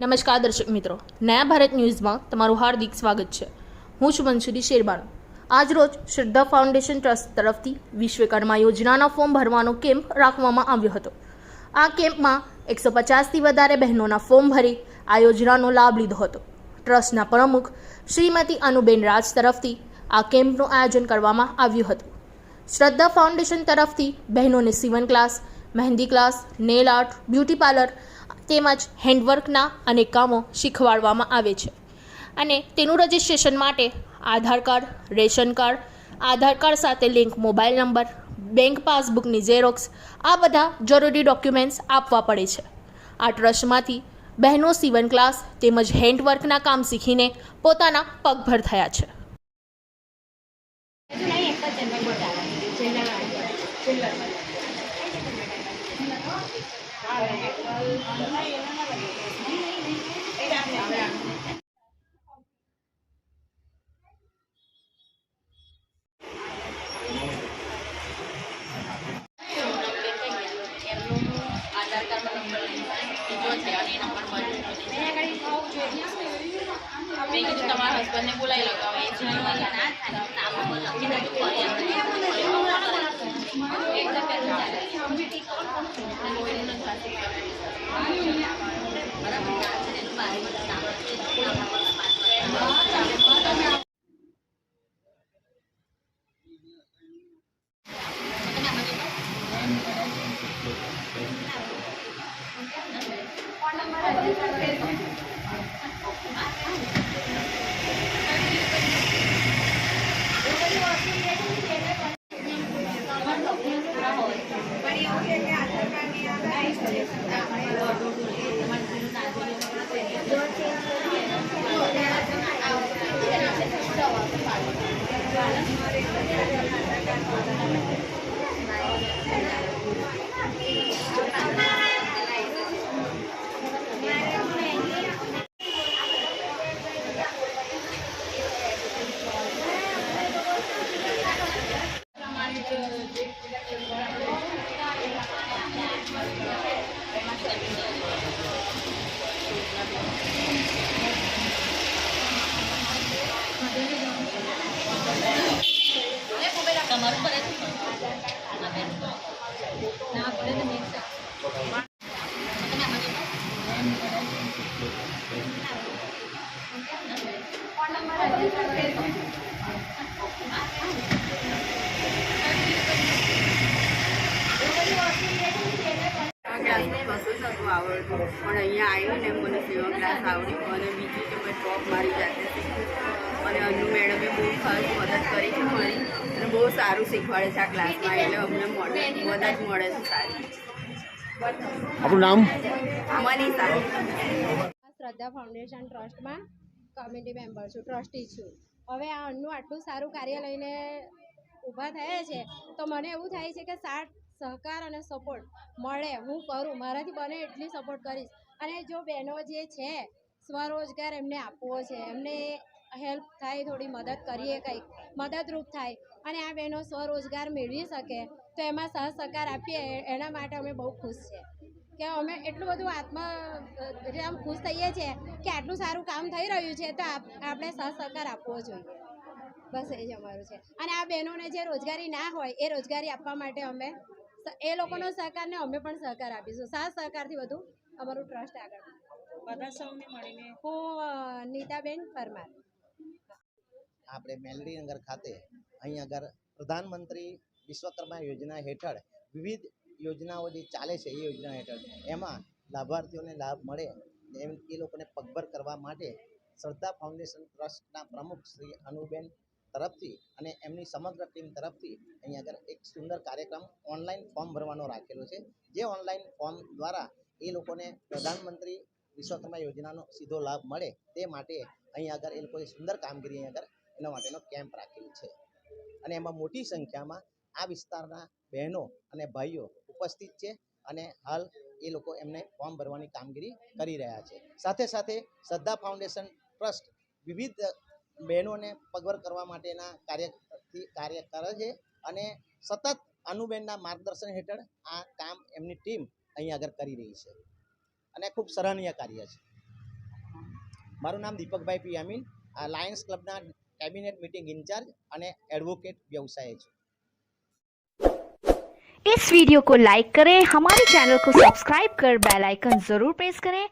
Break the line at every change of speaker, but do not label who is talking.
નમસ્કાર દર્શક મિત્રો, નયા ભારત ન્યૂઝમાં તમારું હાર્દિક સ્વાગત છે। હું છું મંસુરી શેરબાનુ। આજ રોજ શ્રદ્ધા ફાઉન્ડેશન ટ્રસ્ટ તરફથી વિશ્વકર્મા યોજનાના ફોર્મ ભરવાનો કેમ્પ રાખવામાં આવ્યો હતો। આ કેમ્પમાં 150થી વધારે બહેનોના ફોર્મ ભરી આ યોજનાનો લાભ લીધો હતો। ટ્રસ્ટના પ્રમુખ શ્રીમતી અનુબેન રાજ તરફથી આ કેમ્પનું આયોજન કરવામાં આવ્યું હતું। શ્રદ્ધા ફાઉન્ડેશન તરફથી બહેનોને સીવન class, mehndi class, nail art, beauty parlour તેમજ હેન્ડવર્કના અનેક કામો શીખવાડવામાં આવે છે અને તેનું રજિસ્ટ્રેશન માટે Aadhaar card, ration card, Aadhaar card સાથે લિંક મોબાઈલ નંબર, બેંક પાસબુકની ઝેરોક્સ આ બધા જરૂરી ડોક્યુમેન્ટ્સ આપવા પડે છે। આ ટ્રસ્ટમાંથી બહેનો સીવન ક્લાસ તેમજ હેન્ડવર્કના કામ શીખીને પોતાના પગભર થયા છે। તમારા હસબન્ડને બોલાવી લગાવે
આવડતું પણ અહીંયા આવ્યું ને મને સેવા ક્લાસ આવડ્યું અને બીજું કે મેં ટોપ મારી જાતે શીખ્યું અને અનુ મેડમે બહુ ખાસ મદદ કરી છે મારી અને બહુ સારું શીખવાડે છે આ ક્લાસમાં એટલે અમને મદદ મળે છે સારી।
આપણું નામ?
મનીષા।
શ્રદ્ધા ફાઉન્ડેશન ટ્રસ્ટમાં કમિટી મેમ્બર છું, ટ્રસ્ટી છું। હવે આ અન્નું આટલું સારું કાર્ય લઈને ઊભા થયા છે તો મને એવું થાય છે કે સાથ સહકાર અને સપોર્ટ મળે, હું કરું, મારાથી બને એટલી સપોર્ટ કરીશ। અને જો બહેનો જે છે સ્વરોજગાર એમને આપવો છે, એમને હેલ્પ થાય, થોડી મદદ કરીએ, કંઈક મદદરૂપ થાય અને આ બહેનો સ્વરોજગાર મેળવી શકે તો એમાં સહકાર આપીએ એના માટે અમે બહુ ખુશ છીએ કે અમે એટલું બધું આમ ખુશ થઈએ છીએ કે આટલું સારું કામ થઈ રહ્યું છે તો આપણે સહકાર આપવો જોઈએ। બસ એ જ અમારું છે। અને આ બહેનોને જે રોજગારી ના હોય એ રોજગારી આપવા માટે અમે એ લોકોનો સહકાર ને અમે પણ સહકાર આપીશું। સાથ સહકારથી બધું અમારું ટ્રસ્ટ આગળ બધા સૌને મળીને। હું નીતાબેન પરમાર।
આપણે મેલડીનગર ખાતે અહીં આગળ પ્રધાનમંત્રી વિશ્વકર્મા યોજના હેઠળ વિવિધ યોજનાઓ જે ચાલે છે એ યોજના હેઠળ એમાં લાભાર્થીઓને લાભ મળે એમ એ લોકોને પગભર કરવા માટે શ્રદ્ધા ફાઉન્ડેશન ટ્રસ્ટના પ્રમુખ શ્રી અનુબેન તરફથી અને એમની સમગ્ર ટીમ તરફથી અહીં આગળ એક સુંદર કાર્યક્રમ ઓનલાઈન ફોર્મ ભરવાનો રાખેલો છે। જે ઓનલાઈન ફોર્મ દ્વારા એ લોકોને પ્રધાનમંત્રી વિશ્વકર્મા યોજનાનો સીધો લાભ મળે તે માટે અહીં આગળ એ લોકોએ સુંદર કામગીરી અહીં આગળ એના માટેનો કેમ્પ રાખેલો છે અને એમાં મોટી સંખ્યામાં આ વિસ્તારના બહેનો અને ભાઈઓ ઉપસ્થિત છે અને હાલ એ લોકો એમને ફોર્મ ભરવાની કામગીરી કરી રહ્યા છે। સાથે સાથે શ્રદ્ધા ફાઉન્ડેશન ટ્રસ્ટ વિવિધ બહેનોને પગભર કરવા માટેના કાર્ય કરે છે અને સતત અનુબેનના માર્ગદર્શન હેઠળ આ કામ એમની ટીમ અહીં આગળ કરી રહી છે અને ખૂબ સરાહનીય કાર્ય છે। મારું નામ દીપકભાઈ પિયામીન, લાયન્સ ક્લબના કેબિનેટ મીટિંગ ઇન્ચાર્જ અને એડવોકેટ व्यवसाय છે।
इस वीडियो को लाइक करें, हमारे चैनल को सब्सक्राइब कर बेल आइकन जरूर प्रेस करें